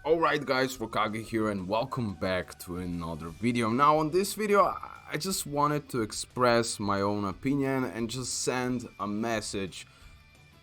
Alright guys, RoKage here and welcome back to another video. Now on this video I just wanted to express my own opinion and just send a message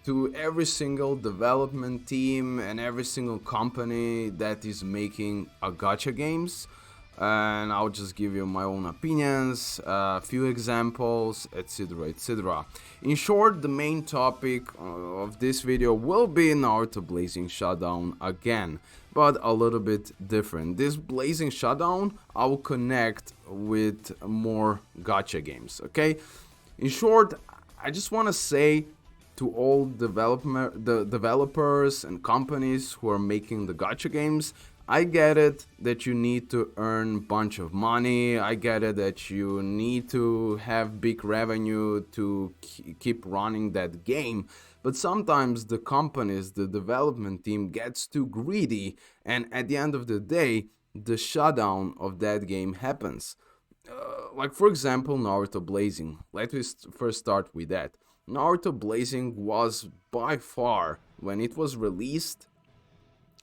to every single development team and every single company that is making a gacha games, and I'll just give you my own opinions, a few examples, etc, etc. In short, the main topic of this video will be Naruto Blazing Shutdown again, but a little bit different. This Blazing Shutdown I will connect with more gacha games, okay? In short, I just want to say to all developers and companies who are making the gacha games, I get it that you need to earn a bunch of money. I get it that you need to have big revenue to keep running that game. But sometimes the companies, the development team gets too greedy, and at the end of the day, the shutdown of that game happens. Like for example, Naruto Blazing. Let me first start with that. Naruto Blazing was by far, when it was released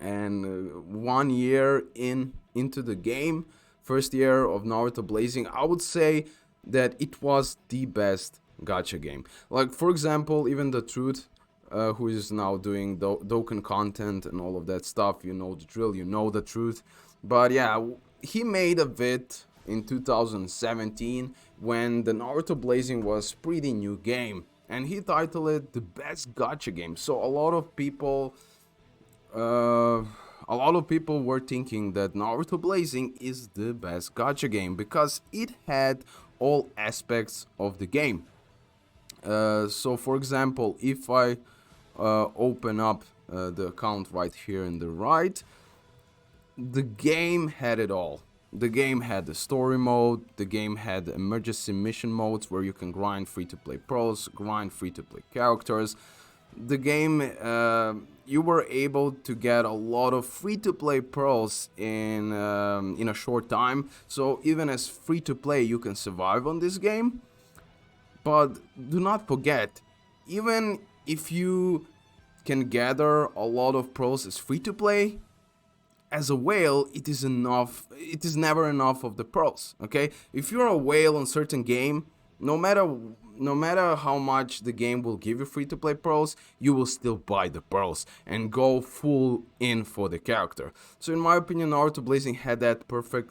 and 1 year into the game, first year of Naruto Blazing, I would say that it was the best gacha game. Like for example, even the Truth, who is now doing Dokkan content and all of that stuff, you know the drill, you know the Truth. But yeah, he made a vid in 2017 when the Naruto Blazing was pretty new game, and he titled it the best gacha game. So a lot of people were thinking that Naruto Blazing is the best gacha game because it had all aspects of the game. So for example, if I open up the account right here in the right, the game had it all. The game had the story mode, the game had emergency mission modes where you can grind free-to-play pros, grind free-to-play characters. The game, you were able to get a lot of free-to-play pros in a short time. So even as free-to-play, you can survive on this game. But do not forget, even if you can gather a lot of pros as free-to-play, as a whale, it is never enough of the pros, okay? If you're a whale on certain game, no matter how much the game will give you free-to-play pros, you will still buy the pros and go full in for the character. So in my opinion, Naruto Blazing had that perfect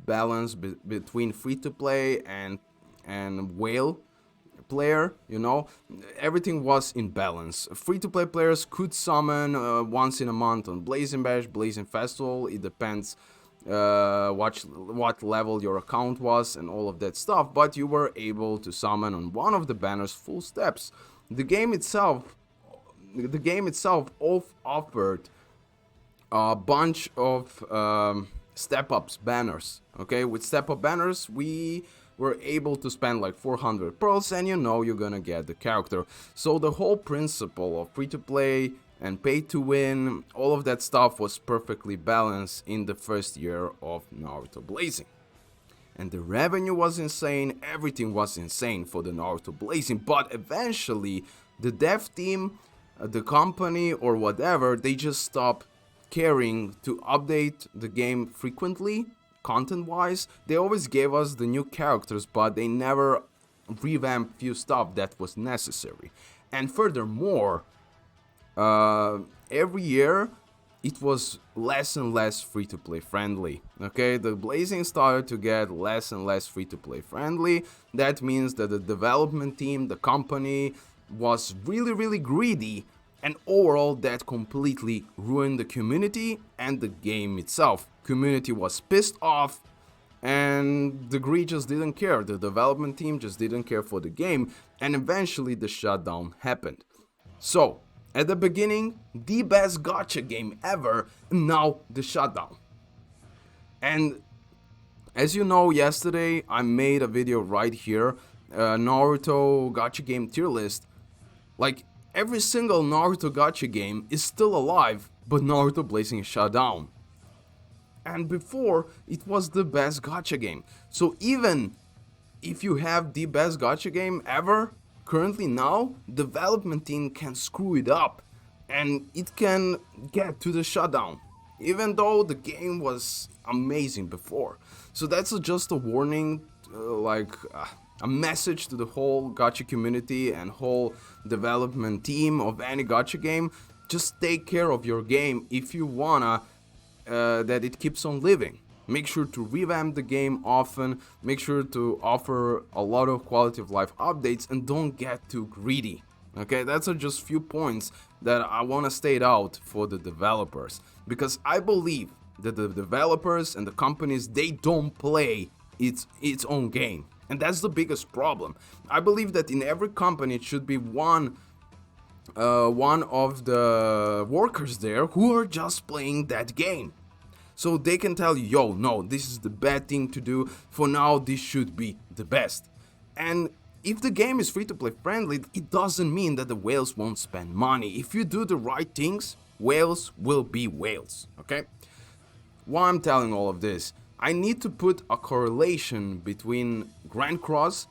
balance between free-to-play and whale player, you know. Everything was in balance. Free-to-play players could summon once in a month on Blazing Bash, Blazing Festival. It depends what level your account was and all of that stuff, but you were able to summon on one of the banners full steps. The game itself offered a bunch of step-ups banners. Okay, with step-up banners we were able to spend like 400 pearls and you know you're gonna get the character. So the whole principle of free-to-play and pay-to-win, all of that stuff was perfectly balanced in the first year of Naruto Blazing. And the revenue was insane, everything was insane for the Naruto Blazing, but eventually the dev team, the company or whatever, they just stopped caring to update the game frequently. Content-wise, they always gave us the new characters, but they never revamped few stuff that was necessary. And furthermore, every year it was less and less free-to-play friendly. Okay, the Blazing started to get less and less free-to-play friendly. That means that the development team, the company, was really greedy, and overall that completely ruined the community and the game itself. Community was pissed off and the greed just didn't care. The development team just didn't care for the game, and eventually the shutdown happened. So at the beginning, the best gacha game ever, and now the shutdown. And as you know, yesterday I made a video right here, Naruto gacha game tier list. Like every single Naruto gacha game is still alive, but Naruto Blazing is shut down. And before, it was the best gacha game. So even if you have the best gacha game ever, currently now, development team can screw it up and it can get to the shutdown. even though the game was amazing before. So that's just a warning, a message to the whole gacha community and whole development team of any gacha game. Just take care of your game if you wanna that it keeps on living. Make sure to revamp the game often, make sure to offer a lot of quality of life updates, and don't get too greedy. Okay, that's just few points that I want to state out for the developers, because I believe that the developers and the companies, they don't play its own game, and that's the biggest problem. I believe that in every company it should be one of the workers there who are just playing that game. So they can tell you, yo, no, this is the bad thing to do. For now, this should be the best. And if the game is free-to-play friendly, it doesn't mean that the whales won't spend money. If you do the right things, whales will be whales, okay? Why I'm telling all of this, I need to put a correlation between Grand Cross,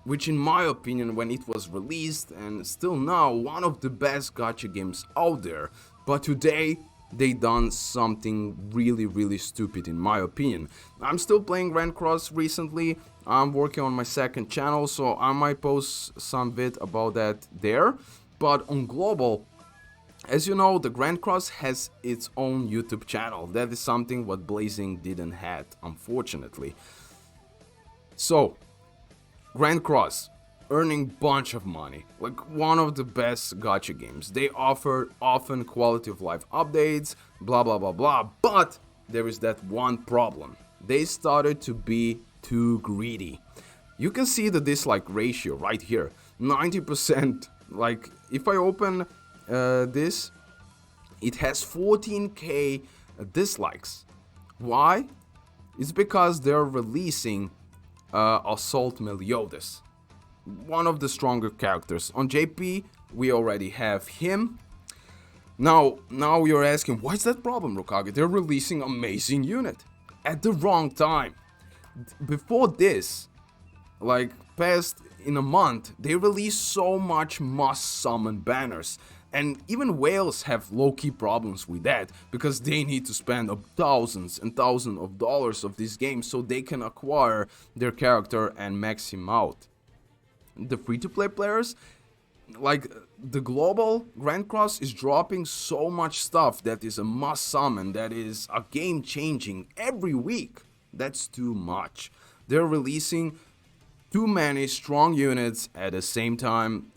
which in my opinion, when it was released, and still now, one of the best gacha games out there, but today, they done something really stupid in my opinion. I'm still playing Grand Cross recently. I'm working on my second channel, so I might post some bit about that there. But on global, as you know, the Grand Cross has its own YouTube channel. That is something what Blazing didn't have, unfortunately. So, Grand Cross, earning bunch of money, like one of the best gacha games. They offer often quality of life updates, blah blah blah, but there is that one problem. They started to be too greedy. You can see the dislike ratio right here, 90%. Like if I open this, it has 14k dislikes. Why? It's because they're releasing Assault Meliodas, one of the stronger characters. On JP, we already have him. Now you're asking, why is that problem, RoKage? They're releasing amazing unit at the wrong time. Before this, like past in a month, they released so much must summon banners. And even whales have low-key problems with that, because they need to spend thousands and thousands of dollars of this game so they can acquire their character and max him out. The free-to-play players, like the global Grand Cross, is dropping so much stuff that is a must summon, that is a game changing every week. That's too much. They're releasing too many strong units at the same time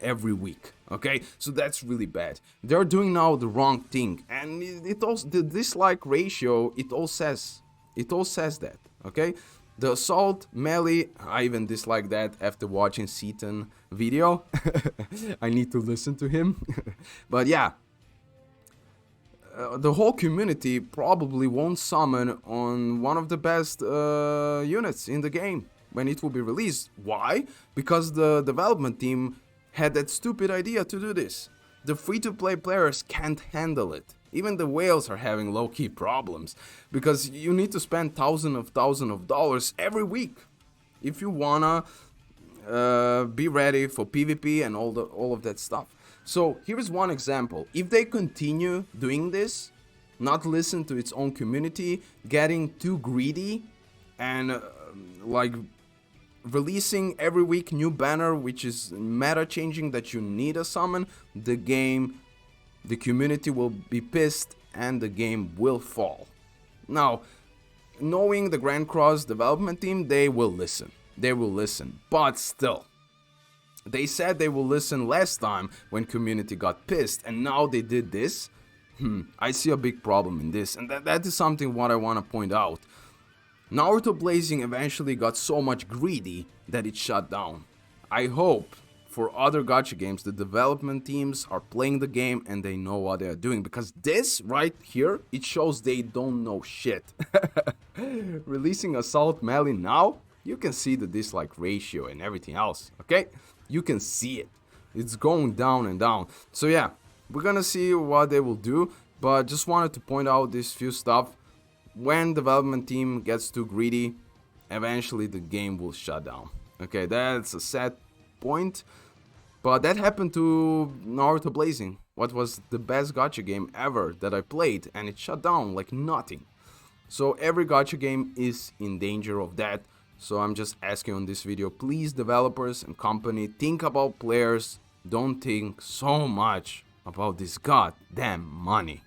every week. Okay, so that's really bad. They're doing now the wrong thing, and it also, the dislike ratio, it all says that. Okay. The assault melee, I even dislike that after watching Seaton video. I need to listen to him. But yeah, the whole community probably won't summon on one of the best units in the game when it will be released. Why? Because the development team had that stupid idea to do this. The free-to-play players can't handle it. Even the whales are having low-key problems, because you need to spend thousands of dollars every week if you wanna be ready for PvP and all of that stuff. So here's one example. If they continue doing this, not listen to its own community, getting too greedy, and like releasing every week new banner which is meta changing that you need a summon, the community will be pissed and the game will fall. Now, knowing the Grand Cross development team, they will listen. But still, they said they will listen last time when community got pissed, and now they did this. I see a big problem in this, and that is something what I want to point out. Naruto Blazing eventually got so much greedy that it shut down. I hope for other gacha games the development teams are playing the game and they know what they are doing, because this right here, it shows they don't know shit. Releasing Assault Melee now, you can see the dislike ratio and everything else, okay? You can see it. It's going down and down. So yeah, we're gonna see what they will do, but just wanted to point out this few stuff. When development team gets too greedy, eventually the game will shut down. Okay, that's a sad point, but that happened to Naruto Blazing. what was the best gacha game ever that I played, and it shut down like nothing. So every gacha game is in danger of that. So I'm just asking on this video, please developers and company, think about players, don't think so much about this goddamn money.